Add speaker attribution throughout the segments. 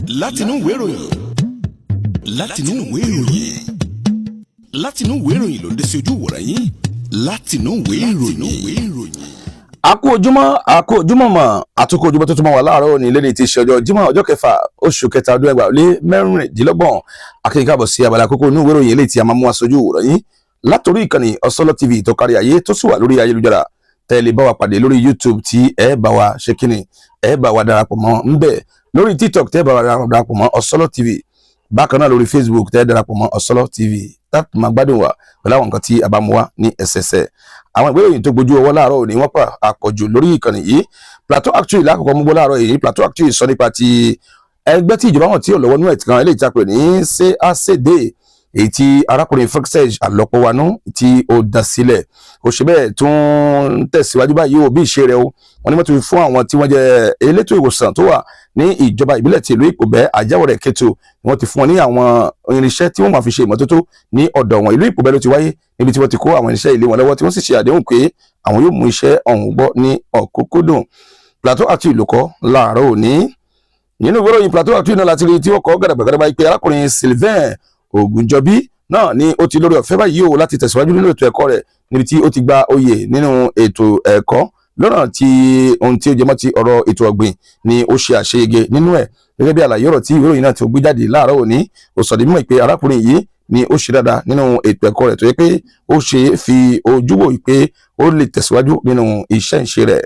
Speaker 1: látinú ìwé ìròyìn látinú ìwé ìròyìn látinú ìwé ìròyìn ló ń dé sí ojú ìwòran yín látinú ìwé ìròyìn.
Speaker 2: àkó ojúmọ́ mọ́ àtúkọ̀ ojúmọ́ tó túnmọ̀ wà láàárọ̀ ní ilé ní ti ṣe ọjọ́ Jímọ̀ ọjọ́ kẹfà oṣù kẹta ọdún 2024 akínkàbọ̀ sí abala àkókò inú ìwé ìròyìn eléyìí tí a máa mú wá sójú ìwòran yín látòrí ìkànnì Ọ̀sọ́lọ́ TV tó kárí ayé tó sì wà lórí ayélujára tẹ́lẹ̀ bá wa pàdé lórí YouTube tí ẹ bá wa ṣe kíni ẹ bá wa darapọ̀ mọ́ ńbẹ̀ lórí TikTok tẹ́ bá wa darapọ̀ mọ́ Ọ̀sọ́lọ́ TV bákan náà lórí Facebook tẹ́ darapọ̀ mọ́ Ọ̀sọ́lọ́ TV láti máa gbádùn wa pẹ̀lú àwọn nǹkan tí a bá mú wá ní ẹsẹsẹ àwọn ìwé ìròyìn tó gbójú ọwọ́ láàárọ̀ òní wọ́n pa àpọ̀jù lórí ìkànnì yìí Plateau Actually lákòókò mú bọ́ láàárọ̀ èyí Plateau Actually sọ nípa ti ẹgbẹ́ tí ìjọba wọn tí ò lọ́wọ́ nínú ẹ̀tì kan eléyìí tí a pè ní CACD èyí tí arákùnrin Foxage Alọ́pọ̀wánú tí ó dá sílẹ̀ ó ṣe bẹ́ẹ̀ tún tẹ̀síwájú báyìí ó bí ìṣe rẹ̀ o wọ́n ní wọ́n ti fi fún àwọn tí wọ́n jẹ́ elétò ìwòsàn tó wà ní ìjọba ìbílẹ̀ ti ìlú Ìpòbẹ́ Àjáwọ̀rẹ̀ Kétu wọ́n ti fún wọn ní àwọn irinṣẹ́ tí wọ́n máa fi ṣe ìmọ́tótó ní ọ̀dọ̀ wọn ìlú Ìpòbẹ́ ló ti wáyé níbi tí wọ́n ti kó àwọn irinṣẹ́ ilé wọn lọ́wọ́ tí wọ́n sì ṣe àdéhùn pé àwọn yóò mú iṣẹ́ ọ̀hún gbọ́ ní ọ̀kúnkúndùn Plateau Actually ló kọ láàárọ̀ òní nínú ìwé ìròyìn Plateau Actually náà láti rí tí wọ́n kọ gàdàgbàgàdàgbà pé arákùnrin Sylvain Ògúnjọbí náà ni ó ti lórí ọ̀fẹ́ báyìí o láti tẹ̀síwájú nínú ètò ẹ̀kọ́ rẹ̀ níbi tí ó ti gba oyè nínú ètò ẹ̀kọ́ lọ́nà tí ohun tí ó jẹmọ́ ti ọ̀rọ̀ ètò ọ̀gbìn ni ó ṣe àṣeyege nínú ẹ̀ gẹ́gẹ́ bí àlàyé ọ̀rọ̀ tí ìwé ìròyìn náà ti gbé jáde láàárọ̀ òní ó sọ di mímọ̀ pé arákùnrin yìí ni ó ṣe dáadáa nínú ètò ẹ̀kọ́ rẹ̀ tó yẹ pé ó ṣe fi ojú wò pé ó lè tẹ̀síwájú nínú iṣẹ́ ìṣe rẹ̀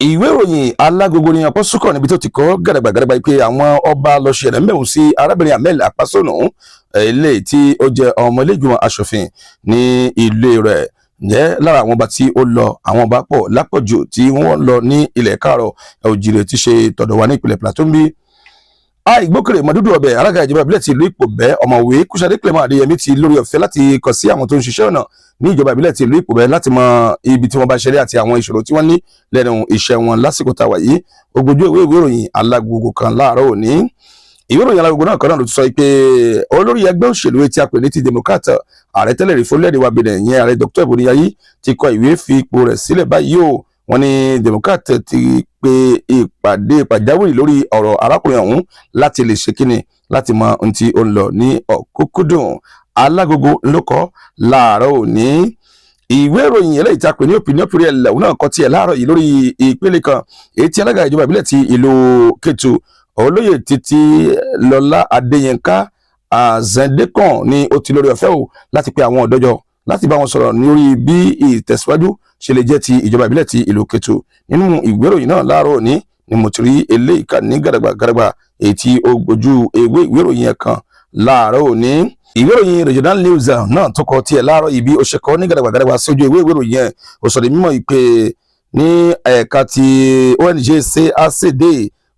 Speaker 2: ìwé ìròyìn Alágogo ni ọ̀pọ̀ sùkọ̀ níbi tó ti kọ́ gàdàgbàgàdàgbà pé àwọn ọba lọ ṣe ẹ̀rẹ́mẹ̀hún sí arábìnrin Amel Apasonu ilé tí ó jẹ́ ọmọ ilé ìgbìmọ̀ aṣòfin ní ilé rẹ̀ jẹ́ lára àwọn ọba tí ó lọ àwọn ọba pọ̀ lápọ̀jù tí wọ́n lọ ní ilẹ̀ káàrọ̀ òjìrè tí ṣe tọ̀dọ̀ wá ní ìpínlẹ̀ Plateau bí ìgbókèrè mọ̀dúdú ọbẹ̀ alága ìjọba ìbílẹ̀ ti ìlú Ìpòbẹ́ ọ̀mọ̀wé Kúṣadé Clement Adéyẹmí ti lórí ọ̀fẹ́ láti kàn sí àwọn tó ń ṣiṣẹ́ ọ̀nà ní ìjọba ìbílẹ̀ ti ìlú Ìpòbẹ́ láti mọ ibi tí wọ́n bá ṣeré àti àwọn ìṣòro tí wọ́n ní lẹ́nu iṣẹ́ wọn lásìkò tàwa yìí ògbójú ìwé ìròyìn Alágogo kan láàárọ̀ òní ìwé ìròyìn Alágogo náà kan náà ló ti sọ pé olórí ẹgbẹ́ òṣèlú tí a pè ní ti Democrat ààrẹ tẹ́lẹ̀ rí fúnlẹ̀ èdè wa Benin ìyẹn ààrẹ Dr. Boniyayi ti kọ ìwé fi ipò rẹ̀ sílẹ̀ báyìí o wọ́n ní Democrat ti pe ìpàdé pàjáwìrì lórí ọ̀rọ̀ arákùnrin ọ̀hún láti lè ṣe kíni láti mọ ohun tí ó ń lọ ní ọ̀kúnkúndùn Alágogo ló kọ láàárọ̀ òní ìwé ìròyìn eléyìí tí a pè ní opinion period lẹ́wọ̀n náà kọ tiẹ̀ láàárọ̀ yìí lórí ìpele kan èyí tí alága ìjọba ìbílẹ̀ ti ìlú Kétu olóyè Títí Lọlá Adéyínká Àzẹ́ndékàn ni ó ti lórí ọ̀fẹ́ o láti pe àwọn ọ̀dọ́jọ́ láti bá wọn sọ̀rọ̀ lórí bí ìtẹ̀síwájú ṣe lè jẹ́ ti ìjọba ìbílẹ̀ ti ìlú Kétu nínú ìwé ìròyìn náà láàárọ̀ òní ni mo ti rí eléyìí kà ní gàdàgbàgàdàgbà èyí tí ó gbójú ìwé ìròyìn ẹ̀ kan láàárọ̀ òní ìwé ìròyìn Regional News náà tó kọ tiẹ̀ láàárọ̀ yìí bí ó ṣe kọ ní gàdàgbàgàdàgbà sójú ìwé ìròyìn ẹ̀ ó sọ di mímọ̀ pé ní ẹ̀ka ti ONG CACD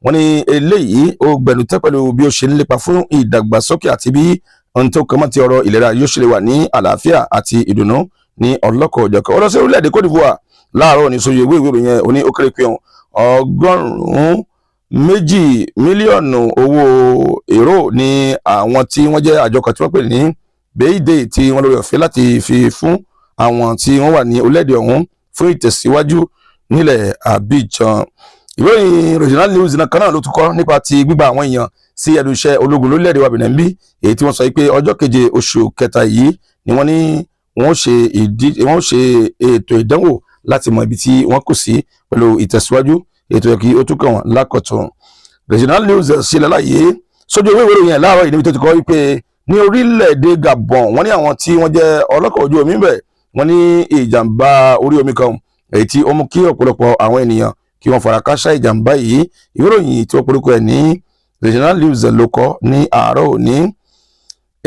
Speaker 2: wọ́n ní eléyìí ó gbẹ̀nutẹ́ pẹ̀lú bí ó ṣe ń lépa fún ìdàgbàsókè àti bí ohun tó kàn mọ́ ti ọ̀rọ̀ ìlera yóò ṣe lè wà ní àlàáfíà àti ìdùnnú ní ọlọ́kọ̀ òjọ̀kọ̀ ọlọ́sẹ̀ orílẹ̀-èdè Côte d'Ivoire láàárọ̀ ní sójú ìwé ìròyìn ẹ̀ òní ó kéré pé $2 mílíọ̀nù owó èrò ní àwọn tí wọ́n jẹ́ àjọ kan tí wọ́n pè ní Beide tí wọ́n lórí ọ̀fẹ́ láti fi fún àwọn tí wọ́n wà ní orílẹ̀-èdè ọ̀hún fún ìtẹ̀síwájú nílẹ̀ Abidjan ìròyìn Regional News náà kan náà ló tún kọ nípa ti gbígba àwọn èèyàn sí ẹnu iṣẹ́ ológun lórílẹ̀-èdè wa Benin bí èyí tí wọ́n sọ pé ọjọ́ keje oṣù kẹta yìí ni wọ́n ní wọ́n ṣe ètò ìdánwò láti mọ ibi tí wọ́n kù sí pẹ̀lú ìtẹ̀síwájú ètò ẹ̀kí ó tún kàn wọ́n lákọ̀tún Regional News ṣe lálàyé sójú ìwé ìròyìn ẹ̀ láàárọ̀ ìdíbi tó ti kọ wípé ní orílẹ̀-èdè Gabon wọ́n ní àwọn tí wọ́n jẹ́ ọlọ́kọ̀ ojú omi bẹ̀ wọ́n ní ìjàmbá orí omi kan èyí tí ó mú kí ọ̀pọ̀lọpọ̀ àwọn ènìyàn kí wọ́n fara káṣá ìjàmbá yìí ìròyìn tí wọ́n porúkọ ẹ̀ ní Regional News ló kọ ní àárọ̀ òní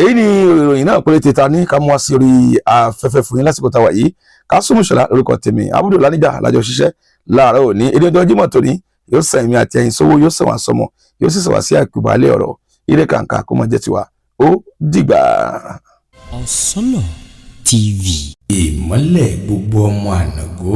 Speaker 2: èyí ni ìròyìn náà péré tètè ní ká mú wá sí orí afẹ́fẹ́ fún yín lásìkò táwa yìí Kásùmù Ṣọlá lórúkọ tèmi Abdul Lanija lájọ ṣiṣẹ́ láàárọ̀ òní èdè ọjọ́ Jímọ̀ tòní yóò sẹ̀mí àti ẹ̀yìn sówó yóò sẹ̀wà sọmọ yóò sì sẹ̀wà sí àkùbálẹ̀ ọ̀rọ̀ ire kàǹkà kó mọ jẹ́ tiwa ó dìgbà.
Speaker 3: Ọ̀sọ́lọ̀ TV ìmọ́lẹ̀ gbogbo ọmọ ànàgó.